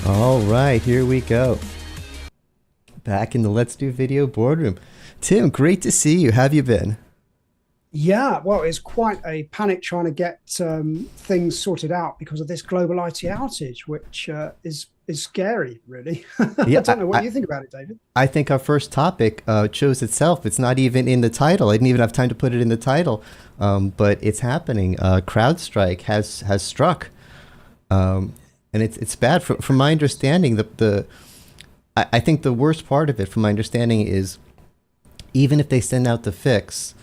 All right, here we go. Back in the Let's Do Video boardroom. Tim, great to see you. How have you been? Yeah, well, it's quite a panic trying to get things sorted out because of this global IT outage, which is scary, really. I Yeah, don't know what you think about it, David. I think our first topic shows itself. It's not even in the title. I didn't even have time to put it in the title, but it's happening. CrowdStrike has struck, and it's bad. From my understanding, I think the worst part of it, from my understanding, is even if they send out the fix,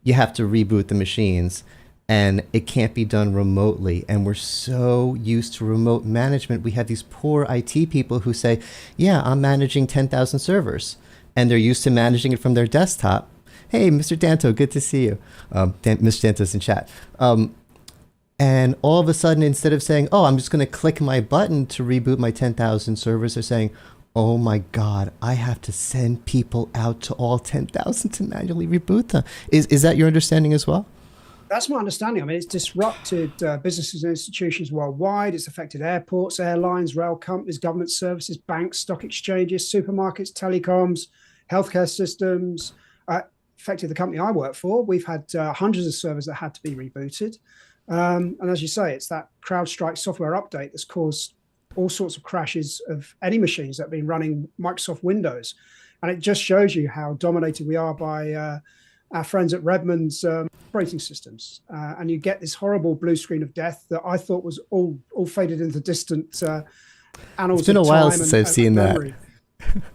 you have to reboot the machines, and it can't be done remotely. And we're so used to remote management. We have these poor IT people who say, yeah, I'm managing 10,000 servers, and they're used to managing it from their desktop. Hey, Mr. Danto, good to see you. Mr. Danto's in chat. And all of a sudden, instead of saying, oh, I'm just going to click my button to reboot my 10,000 servers, they're saying, oh my God, I have to send people out to all 10,000 to manually reboot them. Is that your understanding as well? That's my understanding. I mean, it's disrupted businesses and institutions worldwide. It's affected airports, airlines, rail companies, government services, banks, stock exchanges, supermarkets, telecoms, healthcare systems. Affected the company I work for. We've had hundreds of servers that had to be rebooted. And as you say, it's that CrowdStrike software update that's caused all sorts of crashes of any machines that have been running Microsoft Windows. And it just shows you how dominated we are by our friends at Redmond's operating systems. And you get this horrible blue screen of death that I thought was all faded into distant annals. It's been a while since I've seen that.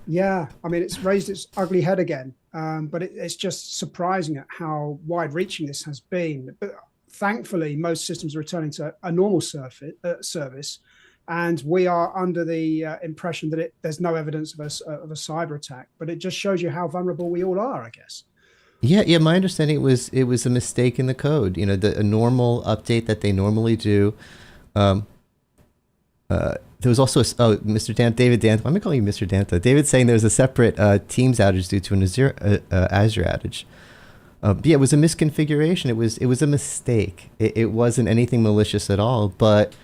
Yeah, I mean, it's raised its ugly head again. But it's just surprising at how wide-reaching this has been. But thankfully, most systems are returning to a normal service. And we are under the impression that there's no evidence of a cyber attack, but it just shows you how vulnerable we all are, I guess. Yeah. My understanding it was a mistake in the code. You know, a normal update that they normally do. There was also David Danto. I'm gonna call you Mr. Danto. David saying there was a separate Teams outage due to an Azure outage. Yeah, it was a misconfiguration. It was a mistake. It wasn't anything malicious at all, but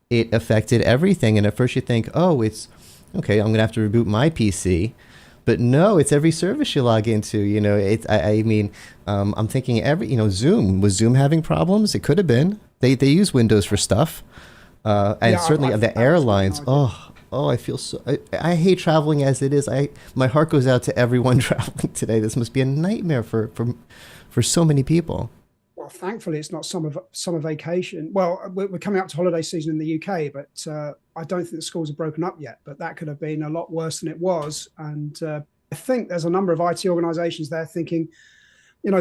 it affected everything. And at first you think, oh, it's okay, I'm gonna have to reboot my PC, but no, it's every service you log into. You know, I'm thinking Zoom, was Zoom having problems? It could have been. They use Windows for stuff, and yeah, certainly the airlines. I feel so. I hate traveling as it is. My heart goes out to everyone traveling today. This must be a nightmare for so many people. Well, thankfully, it's not summer vacation. Well, we're coming up to holiday season in the UK, but I don't think the schools are broken up yet. But that could have been a lot worse than it was. And I think there's a number of IT organizations there thinking,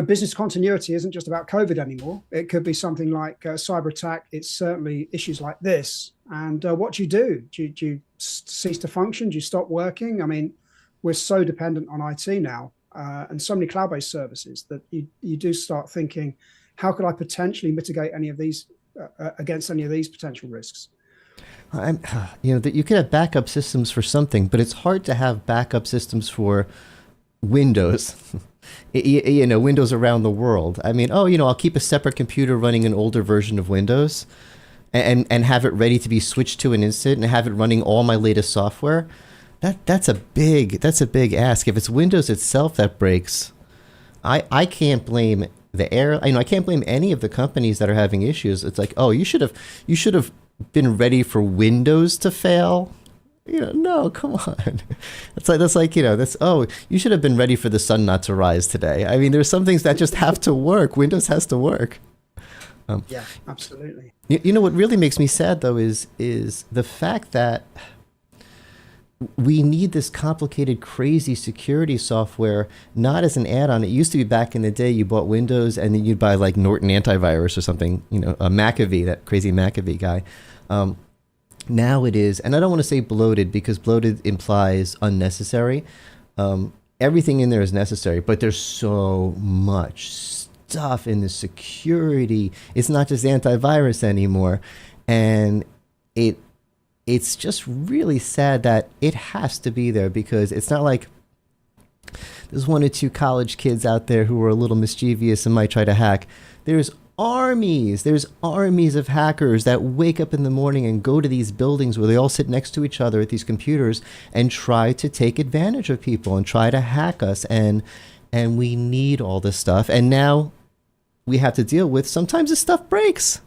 business continuity isn't just about COVID anymore. It could be something like a cyber attack. It's certainly issues like this. And what do you do? Do you cease to function? Do you stop working? I mean, we're so dependent on IT now and so many cloud-based services that you do start thinking, how could I potentially mitigate any of these against any of these potential risks? That you could have backup systems for something, but it's hard to have backup systems for Windows. Windows around the world. I mean, I'll keep a separate computer running an older version of Windows and have it ready to be switched to an instant and have it running all my latest software. That's a big ask. If it's Windows itself that breaks, I can't blame I can't blame any of the companies that are having issues. It's like, oh, you should have been ready for Windows to fail. No, come on. You should have been ready for the sun not to rise today. I mean, there's some things that just have to work. Windows has to work. Yeah, absolutely. What really makes me sad though is the fact that we need this complicated, crazy security software, not as an add-on. It used to be back in the day, you bought Windows and then you'd buy like Norton antivirus or something, a McAfee, that crazy McAfee guy. Now it is, and I don't want to say bloated because bloated implies unnecessary. Everything in there is necessary, but there's so much stuff in the security. It's not just antivirus anymore. And it's just really sad that it has to be there, because it's not like there's one or two college kids out there who are a little mischievous and might try to hack. There's there's armies of hackers that wake up in the morning and go to these buildings where they all sit next to each other at these computers and try to take advantage of people and try to hack us. And we need all this stuff. And now we have to deal with sometimes this stuff breaks.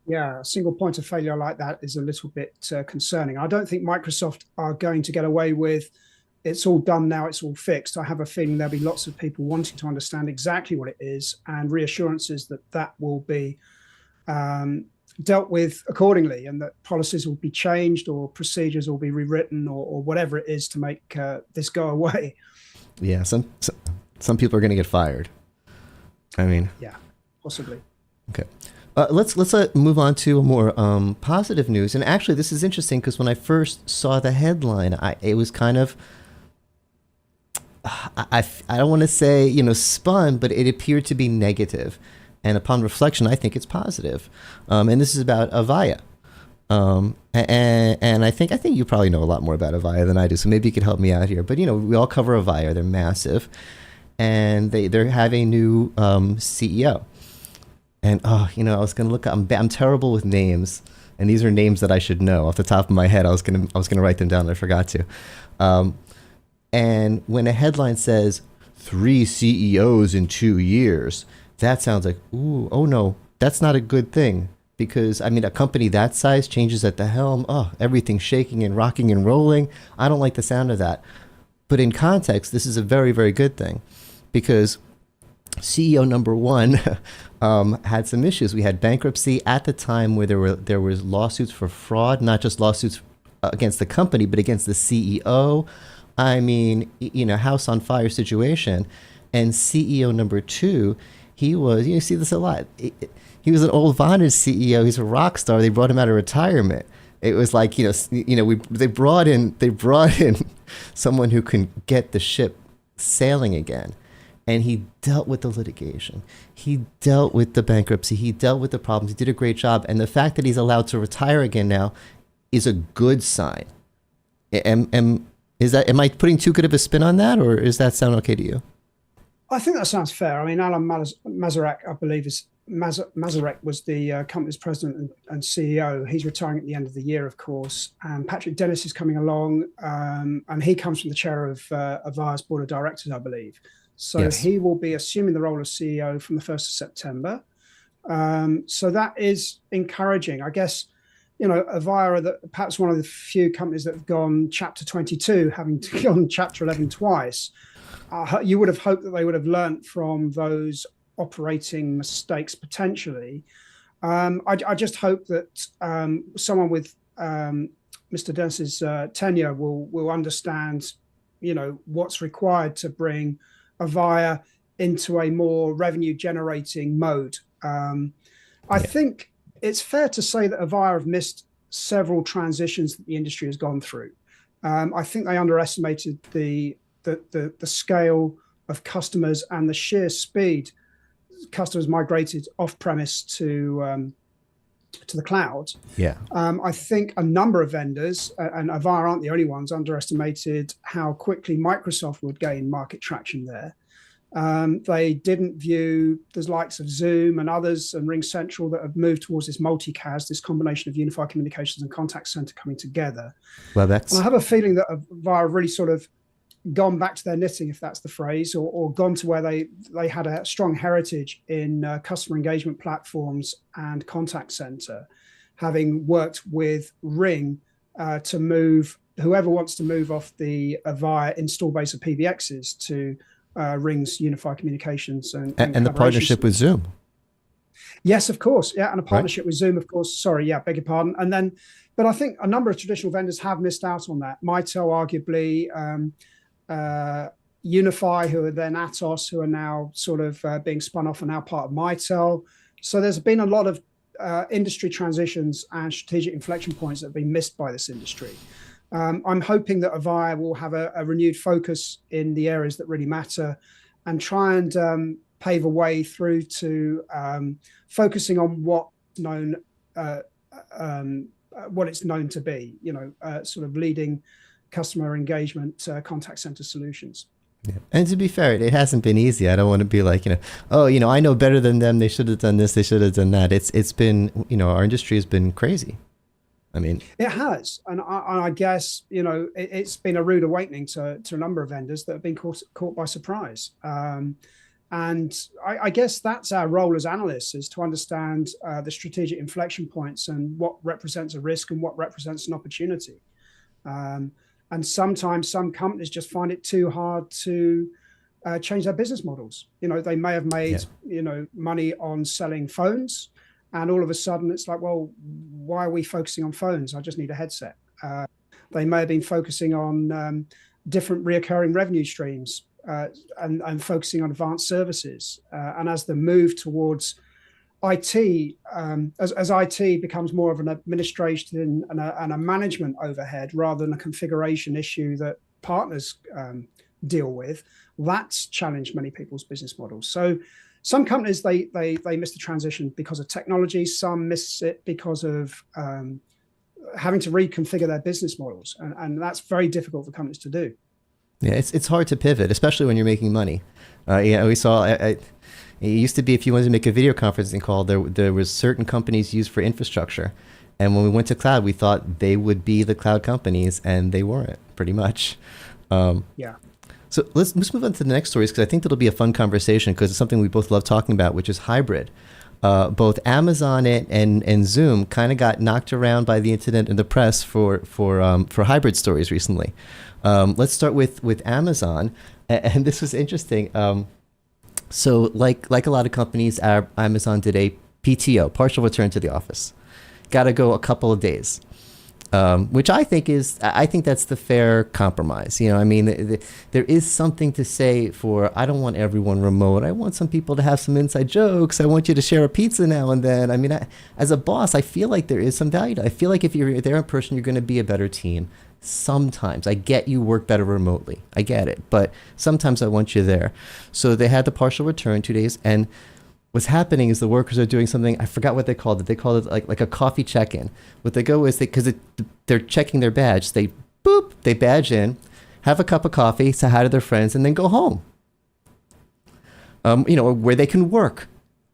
Yeah, a single point of failure like that is a little bit concerning. I don't think Microsoft are going to get away with it's all done now, it's all fixed. I have a feeling there'll be lots of people wanting to understand exactly what it is and reassurances that that will be dealt with accordingly, and that policies will be changed or procedures will be rewritten, or whatever it is to make this go away. Yeah, some people are going to get fired. I mean, Yeah, possibly. okay. Let's move on to a more positive news. And actually, this is interesting because when I first saw the headline, it was kind of I don't want to say spun, but it appeared to be negative. And upon reflection, I think it's positive. And this is about Avaya. And I think you probably know a lot more about Avaya than I do, so maybe you could help me out here. But we all cover Avaya; they're massive, and they have a new CEO. And I was gonna look. I'm terrible with names, and these are names that I should know off the top of my head. I was gonna write them down, and I forgot to. And when a headline says 3 CEOs in 2 years, that sounds like, ooh, oh no, that's not a good thing. Because, a company that size changes at the helm. Oh, everything's shaking and rocking and rolling. I don't like the sound of that. But in context, this is a very, very good thing. Because CEO number one had some issues. We had bankruptcy at the time where there was lawsuits for fraud, not just lawsuits against the company, but against the CEO. House on fire situation. And CEO number two, he was, you see this a lot. He was an old Vonage CEO. He's a rock star. They brought him out of retirement. It was like, they brought in someone who can get the ship sailing again. And he dealt with the litigation. He dealt with the bankruptcy. He dealt with the problems. He did a great job. And the fact that he's allowed to retire again now is a good sign. Am I putting too good of a spin on that, or does that sound okay to you? I think that sounds fair. Alan Mazarek, I believe, Mazarek was the company's president and CEO. He's retiring at the end of the year, of course. And Patrick Dennis is coming along, and he comes from the chair of Avaya's board of directors, I believe. So yes, he will be assuming the role of CEO from the 1st of September. So that is encouraging. I guess, Avaya are perhaps one of the few companies that have gone Chapter 22, having gone Chapter 11 twice. You would have hoped that they would have learnt from those operating mistakes potentially. I just hope that someone with Mr. Dennis's tenure will understand, what's required to bring Avaya into a more revenue generating mode. I think it's fair to say that Avaya have missed several transitions that the industry has gone through. I think they underestimated the scale of customers and the sheer speed customers migrated off premise to the cloud. Yeah. I think a number of vendors, and Avaya aren't the only ones, underestimated how quickly Microsoft would gain market traction there. They didn't view the likes of Zoom and others and RingCentral that have moved towards this multicast, this combination of unified communications and contact center coming together. WebEx. And I have a feeling that Avaya really sort of gone back to their knitting, if that's the phrase, or gone to where they had a strong heritage in customer engagement platforms and contact center, having worked with Ring to move whoever wants to move off the Avaya install base of PBXs to Ring's unified communications and the partnership with Zoom. Yes, of course. Yeah, and a partnership with Zoom, of course. Sorry, yeah, beg your pardon. And then, but I think a number of traditional vendors have missed out on that. Mitel, arguably, Unify, who are then Atos, who are now sort of being spun off and now part of Mitel. So there's been a lot of industry transitions and strategic inflection points that have been missed by this industry. I'm hoping that Avaya will have a renewed focus in the areas that really matter and try and pave a way through to focusing on what it's known to be, sort of leading customer engagement contact center solutions. Yeah. And to be fair, it hasn't been easy. I don't want to be like, oh, I know better than them. They should have done this. They should have done that. It's been, our industry has been crazy. I mean, it has, and I guess it's been a rude awakening to a number of vendors that have been caught by surprise. And I guess that's our role as analysts, is to understand the strategic inflection points and what represents a risk and what represents an opportunity. And sometimes some companies just find it too hard to change their business models. They may have made money on selling phones, and all of a sudden it's like, well, why are we focusing on phones? I just need a headset. They may have been focusing on different reoccurring revenue streams and focusing on advanced services. And as the move towards IT, as IT becomes more of an administration and a management overhead rather than a configuration issue that partners deal with, that's challenged many people's business models. So some companies, they miss the transition because of technology. Some miss it because of having to reconfigure their business models. And that's very difficult for companies to do. Yeah, it's hard to pivot, especially when you're making money. We saw, it used to be if you wanted to make a video conferencing call, there was certain companies used for infrastructure. And when we went to cloud, we thought they would be the cloud companies, and they weren't, pretty much. Yeah. So let's move on to the next stories, because I think that'll be a fun conversation, because it's something we both love talking about, which is hybrid. Both Amazon and Zoom kind of got knocked around by the internet and the press for hybrid stories recently. Let's start with Amazon, and this was interesting. So like a lot of companies, Amazon did a PTO, partial return to the office. Got to go a couple of days. Which I think that's the fair compromise. I mean, there is something to say for, I don't want everyone remote. I want some people to have some inside jokes. I want you to share a pizza now and then. I mean, as a boss, I feel like there is some value. I feel like if you're there in person, you're going to be a better team. Sometimes I get you work better remotely. I get it. But sometimes I want you there. So they had the partial return 2 days, and what's happening is the workers are doing something, I forgot what they called it. They called it like a coffee check-in. What they go is, because they're checking their badge, they badge in, have a cup of coffee, say hi to their friends, and then go home. Where they can work,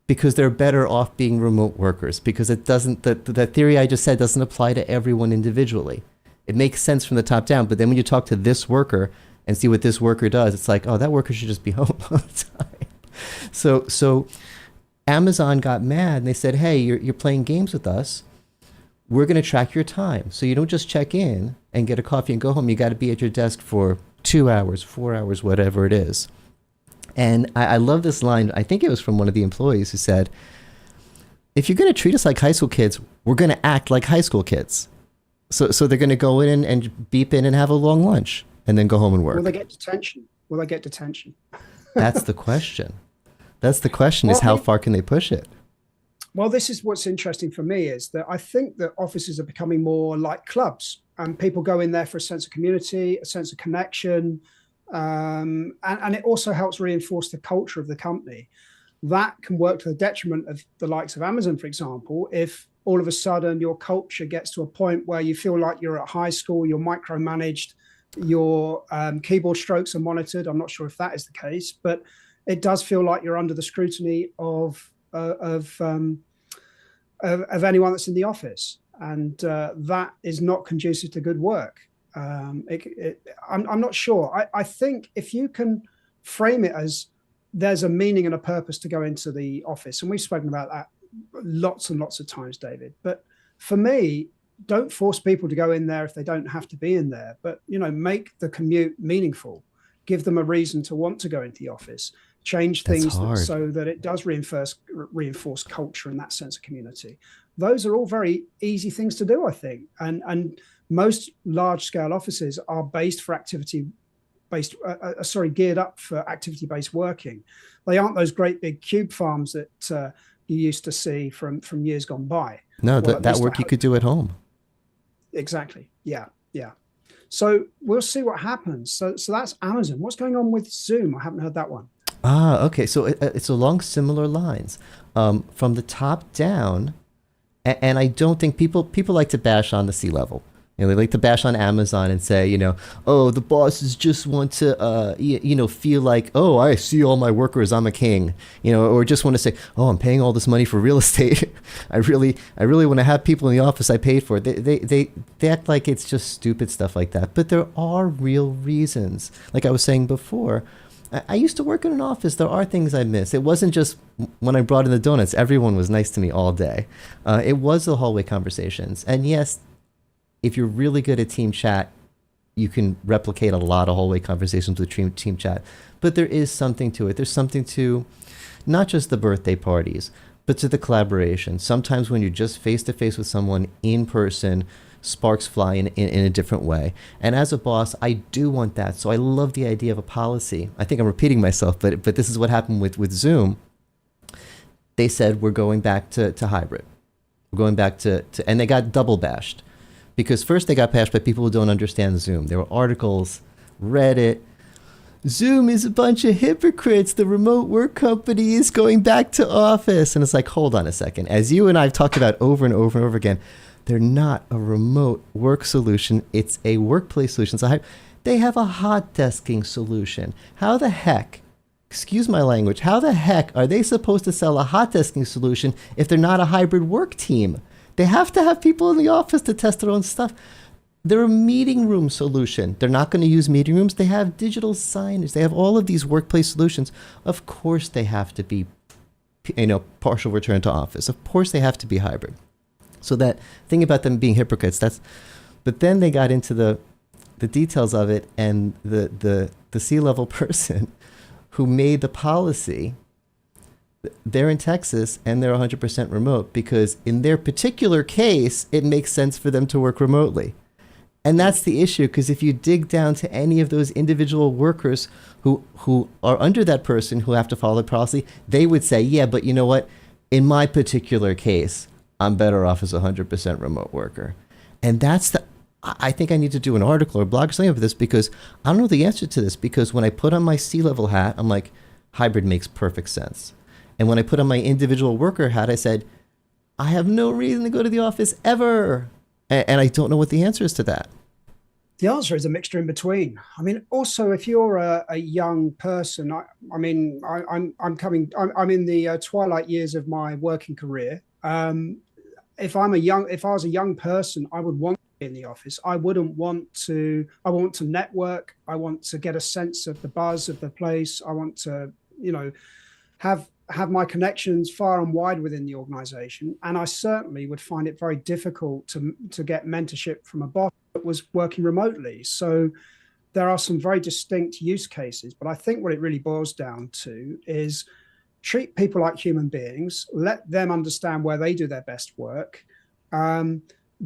because they're better off being remote workers, because it doesn't, the theory I just said doesn't apply to everyone individually. It makes sense from the top down, but then when you talk to this worker and see what this worker does, it's like, oh, that worker should just be home all the time. So Amazon got mad and they said, hey, you're playing games with us. We're going to track your time. So you don't just check in and get a coffee and go home. You got to be at your desk for 2 hours, 4 hours, whatever it is. And I love this line. I think it was from one of the employees who said, if you're going to treat us like high school kids, we're going to act like high school kids. So they're going to go in and beep in and have a long lunch and then go home and work. Will they get detention? That's the question. That's the question, is how far can they push it? Well, this is what's interesting for me, is that I think that offices are becoming more like clubs, and people go in there for a sense of community, a sense of connection. And it also helps reinforce the culture of the company. That can work to the detriment of the likes of Amazon, for example, if all of a sudden your culture gets to a point where you feel like you're at high school, you're micromanaged, your keyboard strokes are monitored. I'm not sure if that is the case, but it does feel like you're under the scrutiny of anyone that's in the office, and that is not conducive to good work. I'm not sure. I think if you can frame it as there's a meaning and a purpose to go into the office, and we've spoken about that lots and lots of times, David. But for me, don't force people to go in there if they don't have to be in there. But make the commute meaningful. Give them a reason to want to go into the office. Change things so that it does reinforce culture and that sense of community. Those are all very easy things to do, I think. And most large-scale offices are geared up for activity-based working. They aren't those great big cube farms that you used to see from years gone by. No, that work you could do at home. Exactly. Yeah. So we'll see what happens. So that's Amazon. What's going on with Zoom? I haven't heard that one. Okay. So it's along similar lines, from the top down, and I don't think people like to bash on the C-level. They like to bash on Amazon and say, oh, the bosses just want to, feel like, oh, I see all my workers, I'm a king, or just want to say, oh, I'm paying all this money for real estate. I really want to have people in the office I paid for. They act like it's just stupid stuff like that. But there are real reasons. Like I was saying before, I used to work in an office. There are things I miss. It wasn't just when I brought in the donuts, everyone was nice to me all day. It was the hallway conversations. And yes, if you're really good at team chat, you can replicate a lot of hallway conversations with team chat. But there is something to it. There's something to not just the birthday parties, but to the collaboration. Sometimes when you're just face to face with someone in person, sparks fly in a different way. And as a boss, I do want that. So I love the idea of a policy. I think I'm repeating myself, but this is what happened with Zoom. They said, we're going back to hybrid. We're going back to, and they got double bashed. Because first they got bashed by people who don't understand Zoom. There were articles, Reddit. Zoom is a bunch of hypocrites. The remote work company is going back to office. And it's like, hold on a second. As you and I have talked about over and over and over again, they're not a remote work solution. It's a workplace solution. So they have a hot desking solution. How the heck, excuse my language, how the heck are they supposed to sell a hot desking solution if they're not a hybrid work team? They have to have people in the office to test their own stuff. They're a meeting room solution. They're not going to use meeting rooms. They have digital signage. They have all of these workplace solutions. Of course they have to be, partial return to office. Of course they have to be hybrid. So that thing about them being hypocrites, but then they got into the details of it, and the C-level person who made the policy, they're in Texas and they're 100% remote because in their particular case, it makes sense for them to work remotely. And that's the issue, because if you dig down to any of those individual workers who are under that person who have to follow the policy, they would say, yeah, but you know what? In my particular case, I'm better off as a 100% remote worker. And I think I need to do an article or blog or something about this, because I don't know the answer to this, because when I put on my C-level hat, I'm like, hybrid makes perfect sense. And when I put on my individual worker hat, I said, I have no reason to go to the office ever. And I don't know what the answer is to that. The answer is a mixture in between. I mean, also, if you're a young person, I'm in the twilight years of my working career. If I was a young person, I would want to be in the office. I want to network. I want to get a sense of the buzz of the place. I want to, have my connections far and wide within the organization. And I certainly would find it very difficult to get mentorship from a boss that was working remotely. So there are some very distinct use cases, but I think what it really boils down to is treat people like human beings, let them understand where they do their best work.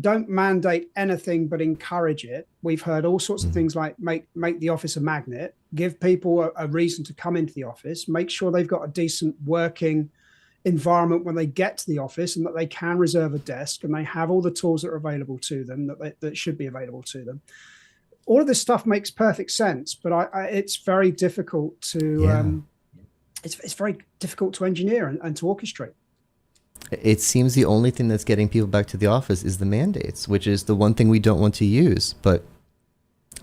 Don't mandate anything, but encourage it. We've heard all sorts of things like make the office a magnet, give people a reason to come into the office, make sure they've got a decent working environment when they get to the office, and that they can reserve a desk and they have all the tools that are available to them, that should be available to them. All of this stuff makes perfect sense, but it's very difficult to it's very difficult to engineer and to orchestrate. It seems the only thing that's getting people back to the office is the mandates, which is the one thing we don't want to use. But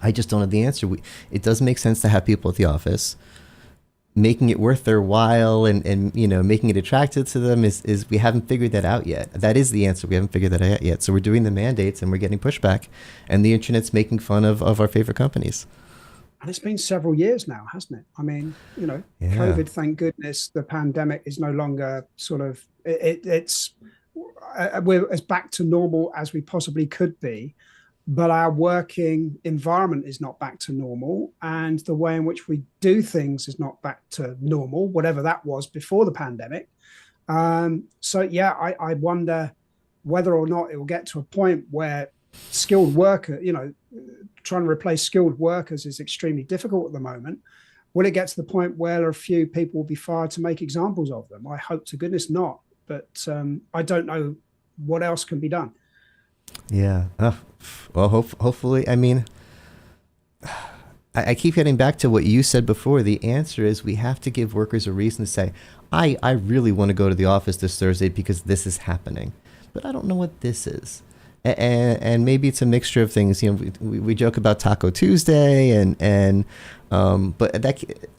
I just don't have the answer. It does make sense to have people at the office. Making it worth their while and making it attractive to them is we haven't figured that out yet. That is the answer. We haven't figured that out yet. So we're doing the mandates and we're getting pushback, and the internet's making fun of our favorite companies. And it's been several years now, hasn't it? I mean, COVID, thank goodness, the pandemic is no longer sort of, we're as back to normal as we possibly could be, but our working environment is not back to normal. And the way in which we do things is not back to normal, whatever that was before the pandemic. I wonder whether or not it will get to a point where skilled worker, trying to replace skilled workers is extremely difficult at the moment. Will it get to the point where a few people will be fired to make examples of them? I hope to goodness not, but I don't know what else can be done. Yeah. Well, hopefully, I mean, I keep getting back to what you said before. The answer is we have to give workers a reason to say, I really want to go to the office this Thursday because this is happening, but I don't know what this is. And maybe it's a mixture of things. You know, we joke about Taco Tuesday, but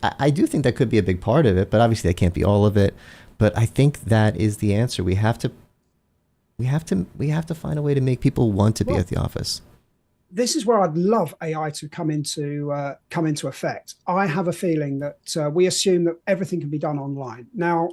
I do think that could be a big part of it. But obviously, that can't be all of it. But I think that is the answer. We have to find a way to make people want to be at the office. This is where I'd love AI to come into effect. I have a feeling that we assume that everything can be done online. Now,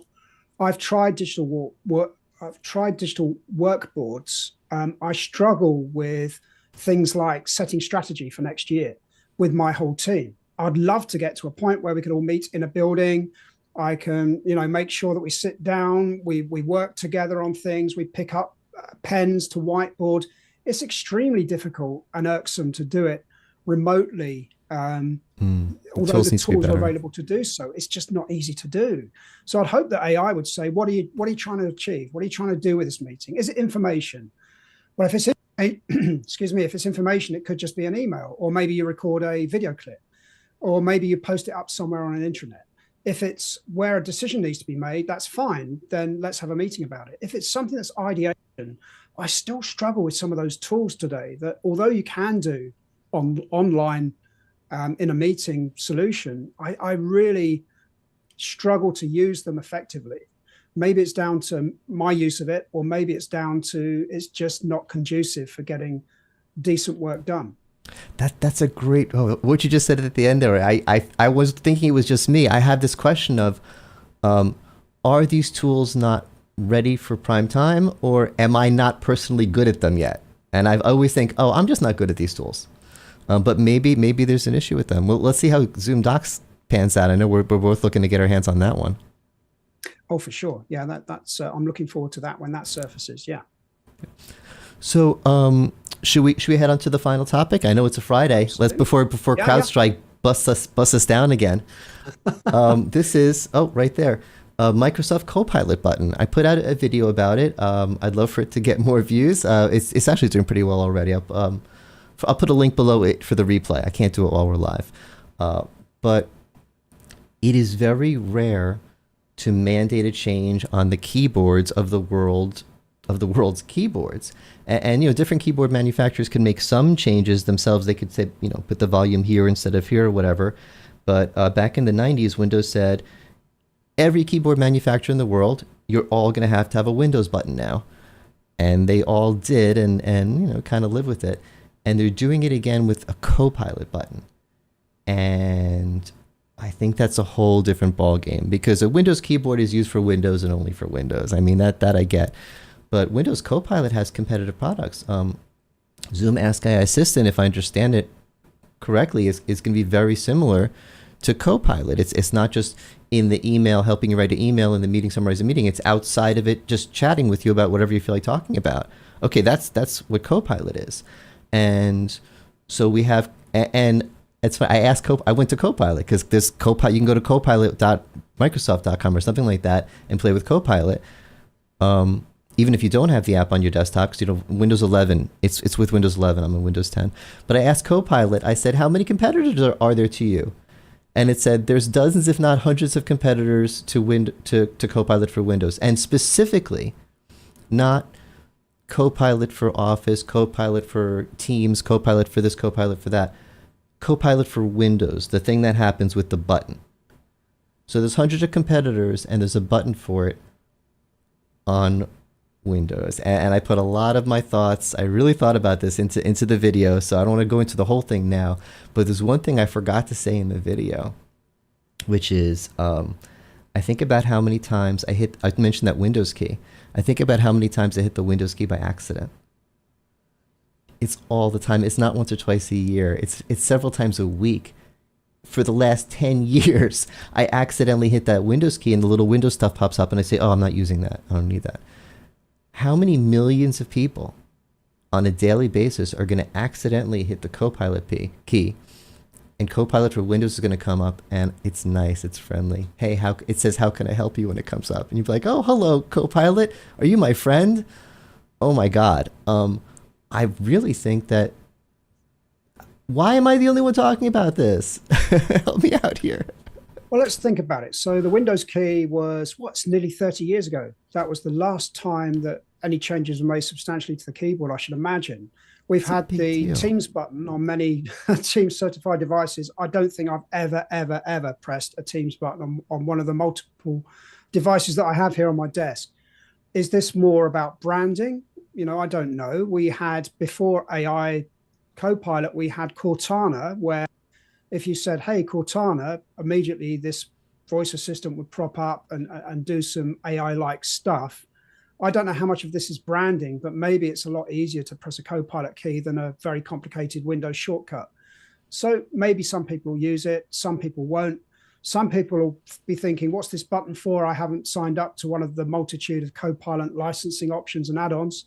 I've tried digital workboards. I struggle with things like setting strategy for next year with my whole team. I'd love to get to a point where we can all meet in a building. I can, make sure that we sit down, we work together on things, we pick up pens to whiteboard. It's extremely difficult and irksome to do it remotely. Although the tools are available to do so, it's just not easy to do. So I'd hope that AI would say, what are you trying to achieve? What are you trying to do with this meeting? Is it information? Well, if it's excuse me, if it's information, it could just be an email, or maybe you record a video clip, or maybe you post it up somewhere on an intranet. If it's where a decision needs to be made, that's fine. Then let's have a meeting about it. If it's something that's ideation, I still struggle with some of those tools today that, although you can do online in a meeting solution, I really struggle to use them effectively. Maybe it's down to my use of it, or maybe it's down to it's just not conducive for getting decent work done. That's a great, what you just said at the end there. I was thinking it was just me. I have this question of, are these tools not ready for prime time, or am I not personally good at them yet? And I always think, oh, I'm just not good at these tools. But maybe there's an issue with them. Well, let's see how Zoom Docs pans out. I know we're both looking to get our hands on that one. Oh, for sure. Yeah, that's I'm looking forward to that when that surfaces. Yeah. So, should we head on to the final topic? I know it's a Friday. Absolutely. Let's before CrowdStrike busts us down again. This is right there. Microsoft Copilot button. I put out a video about it. I'd love for it to get more views. It's actually doing pretty well already. I'll put a link below it for the replay. I can't do it while we're live, but it is very rare to mandate a change on the keyboards of the world's keyboards. And different keyboard manufacturers can make some changes themselves. They could say, put the volume here instead of here or whatever. But back in the 90s, Windows said, every keyboard manufacturer in the world, you're all going to have a Windows button now. And they all did, and kind of live with it. And they're doing it again with a Copilot button. And I think that's a whole different ballgame, because a Windows keyboard is used for Windows and only for Windows. I mean, that I get. But Windows Copilot has competitive products. Zoom Ask AI Assistant, if I understand it correctly, is going to be very similar to Copilot. It's not just in the email, helping you write an email, in the meeting, summarize a meeting. It's outside of it, just chatting with you about whatever you feel like talking about. Okay, that's what Copilot is. And so we have, and it's funny, I went to Copilot because this Copilot, you can go to copilot.microsoft.com or something like that and play with Copilot. Even if you don't have the app on your desktop, because Windows 11, it's with Windows 11. I'm on Windows 10. But I asked Copilot, I said, how many competitors are there to you? And it said there's dozens, if not hundreds, of competitors to Copilot for Windows, and specifically, not Copilot for Office, Copilot for Teams, Copilot for this, Copilot for that. Copilot for Windows, the thing that happens with the button. So there's hundreds of competitors, and there's a button for it on Windows. And I put a lot of my thoughts, I really thought about this into the video, so I don't want to go into the whole thing now. But there's one thing I forgot to say in the video, which is I think about how many times I mentioned that Windows key. I think about how many times I hit the Windows key by accident. It's all the time. It's not once or twice a year. It's several times a week. For the last 10 years, I accidentally hit that Windows key and the little Windows stuff pops up and I say, oh, I'm not using that. I don't need that. How many millions of people on a daily basis are going to accidentally hit the Copilot key, and Copilot for Windows is going to come up, and it's nice, it's friendly. Hey, it says, how can I help you when it comes up? And you'd be like, oh, hello, Copilot. Are you my friend? Oh, my God. I really think that, why am I the only one talking about this? Help me out here. Well, let's think about it. So the Windows key was, nearly 30 years ago. That was the last time that any changes were made substantially to the keyboard, I should imagine. We've It's a had big the deal. Teams button on many Teams certified devices. I don't think I've ever pressed a Teams button on one of the multiple devices that I have here on my desk. Is this more about branding? I don't know. We had, before AI Copilot, we had Cortana, where if you said, "Hey, Cortana," immediately this voice assistant would prop up and do some AI-like stuff. I don't know how much of this is branding, but maybe it's a lot easier to press a Copilot key than a very complicated Windows shortcut. So maybe some people will use it, some people won't. Some people will be thinking, what's this button for? I haven't signed up to one of the multitude of Copilot licensing options and add-ons.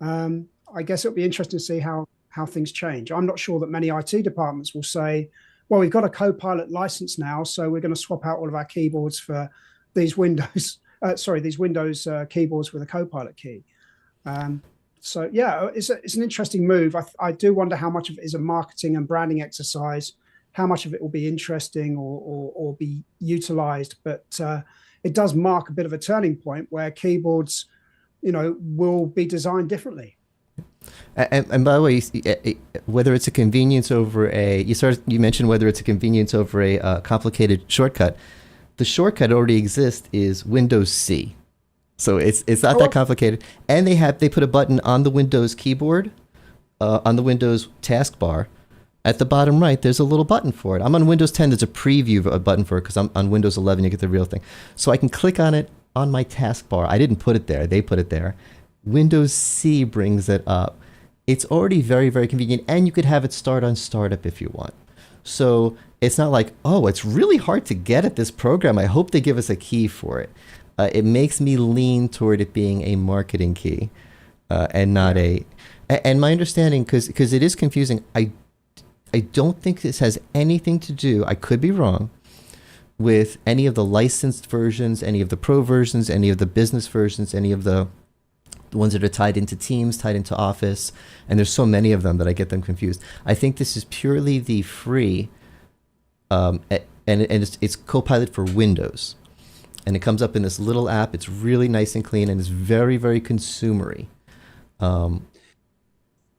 I guess it'll be interesting to see how things change. I'm not sure that many IT departments will say, well, we've got a Copilot license now, so we're going to swap out all of our keyboards for these Windows keyboards with a Copilot key. So yeah, it's an interesting move. I do wonder how much of it is a marketing and branding exercise, how much of it will be interesting or be utilized. But it does mark a bit of a turning point where keyboards, will be designed differently. And by the way, whether it's a convenience over you mentioned whether it's a convenience over a complicated shortcut. The shortcut already exists is Windows C, so it's not that complicated. And they put a button on the Windows keyboard, on the Windows taskbar, at the bottom right. There's a little button for it. I'm on Windows 10. There's a preview of a button for it because I'm on Windows 11. You get the real thing, so I can click on it on my taskbar. I didn't put it there. They put it there. Windows C brings it up. It's already very, very convenient, and you could have it start on startup if you want. So it's not like, oh, it's really hard to get at this program. I hope they give us a key for it. It makes me lean toward it being a marketing key and not and my understanding, because it is confusing, I don't think this has anything to do, I could be wrong, with any of the licensed versions, any of the pro versions, any of the business versions, any of the ones that are tied into Teams, tied into Office, and there's so many of them that I get them confused. I think this is purely the free, and it's Copilot for Windows, and it comes up in this little app. It's really nice and clean, and it's very, very consumery. So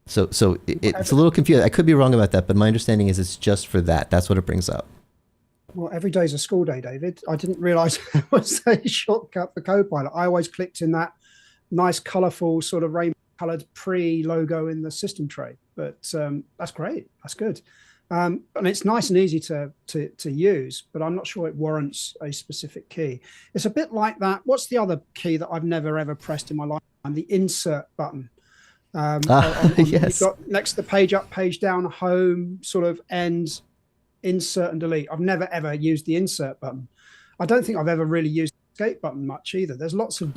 it's a little confusing. I could be wrong about that, but my understanding is it's just for that. That's what it brings up. Well, every day's a school day, David. I didn't realize it was a shortcut for Copilot. I always clicked in that nice, colorful, sort of rainbow-colored pre-logo in the system tray. But that's great. That's good. And it's nice and easy to use, but I'm not sure it warrants a specific key. It's a bit like that. What's the other key that I've never, ever pressed in my lifetime? The insert button. Yes. You've got next to the page up, page down, home, sort of end, insert and delete. I've never, ever used the insert button. I don't think I've ever really used escape button much either. There's lots of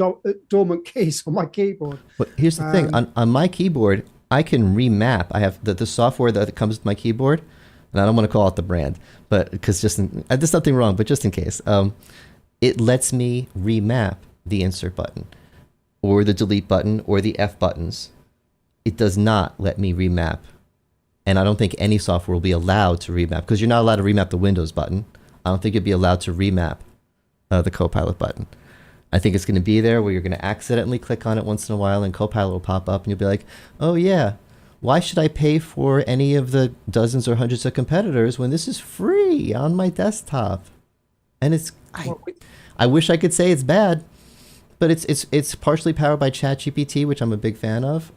dormant keys on my keyboard. But here's the thing, on my keyboard, I can remap. I have the software that comes with my keyboard, and I don't want to call out the brand, but because there's nothing wrong, but just in case, it lets me remap the insert button or the delete button or the F buttons. It does not let me remap, and I don't think any software will be allowed to remap, because you're not allowed to remap the Windows button. I don't think you'd be allowed to remap the Copilot button. I think it's going to be there where you're going to accidentally click on it once in a while and Copilot will pop up and you'll be like, oh yeah, why should I pay for any of the dozens or hundreds of competitors when this is free on my desktop? And I wish I could say it's bad, but it's partially powered by ChatGPT, which I'm a big fan of.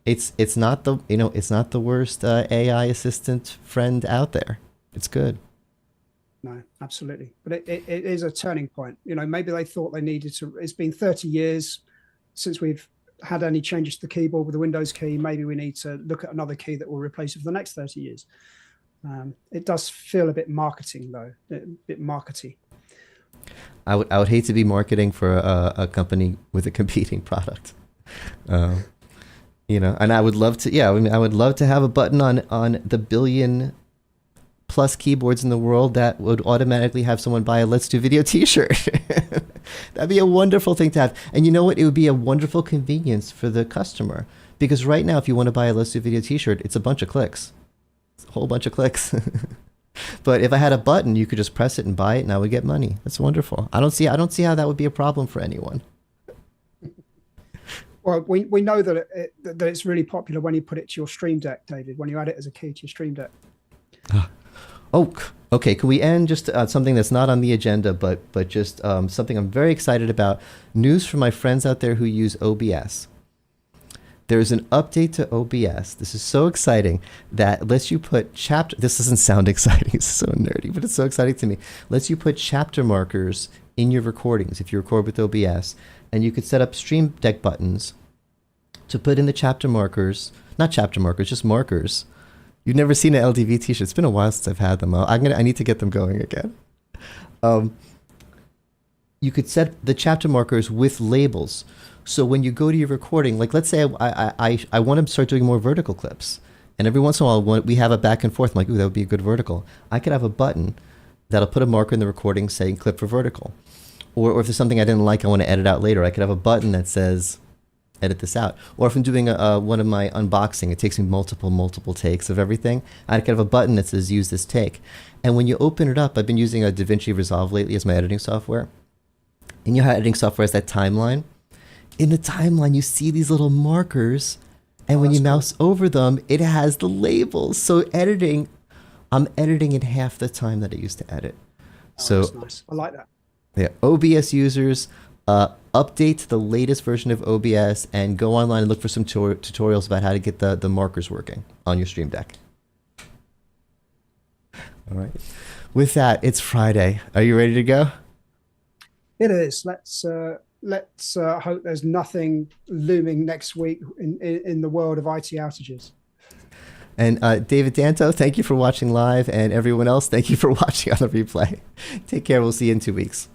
It's not the worst AI assistant friend out there. It's good. No, absolutely. But it is a turning point. Maybe they thought they needed to. It's been 30 years since we've had any changes to the keyboard with the Windows key. Maybe we need to look at another key that will replace it for the next 30 years. It does feel a bit marketing, though, a bit markety. I would hate to be marketing for a company with a competing product. And I would love to. Yeah, I would love to have a button on the billion plus keyboards in the world that would automatically have someone buy a Let's Do Video t-shirt. That'd be a wonderful thing to have. And you know what? It would be a wonderful convenience for the customer. Because right now, if you want to buy a Let's Do Video t-shirt, it's a bunch of clicks. It's a whole bunch of clicks. But if I had a button, you could just press it and buy it and I would get money. That's wonderful. I don't see how that would be a problem for anyone. Well, we know that that it's really popular when you put it to your Stream Deck, David. When you add it as a key to your Stream Deck. Oh, okay. Can we end just something that's not on the agenda, but just something I'm very excited about? News from my friends out there who use OBS. There's an update to OBS. This is so exciting that lets you put chapter. This doesn't sound exciting. It's so nerdy, but it's so exciting to me. Lets you put chapter markers in your recordings if you record with OBS, and you could set up Stream Deck buttons to put in the chapter markers. Not chapter markers, just markers. You've never seen an LDV t-shirt. It's been a while since I've had them. I need to get them going again. You could set the chapter markers with labels. So when you go to your recording, like let's say I want to start doing more vertical clips. And every once in a while, we have a back and forth. I'm like, ooh, that would be a good vertical. I could have a button that'll put a marker in the recording saying clip for vertical. Or if there's something I didn't like, I want to edit out later, I could have a button that says edit this out. Or if I'm doing one of my unboxing, it takes me multiple takes of everything. I could have a button that says use this take. And when you open it up, I've been using a DaVinci Resolve lately as my editing software. And you know how editing software has that timeline? In the timeline, you see these little markers, and when you mouse over them, it has the labels. So I'm editing in half the time that I used to edit. So that's nice. I like that. Yeah, OBS users, update to the latest version of OBS and go online and look for some tutorials about how to get the markers working on your Stream Deck. All right. With that, it's Friday. Are you ready to go? It is. Let's hope there's nothing looming next week in the world of IT outages. And David Danto, thank you for watching live, and everyone else, thank you for watching on the replay. Take care. We'll see you in 2 weeks.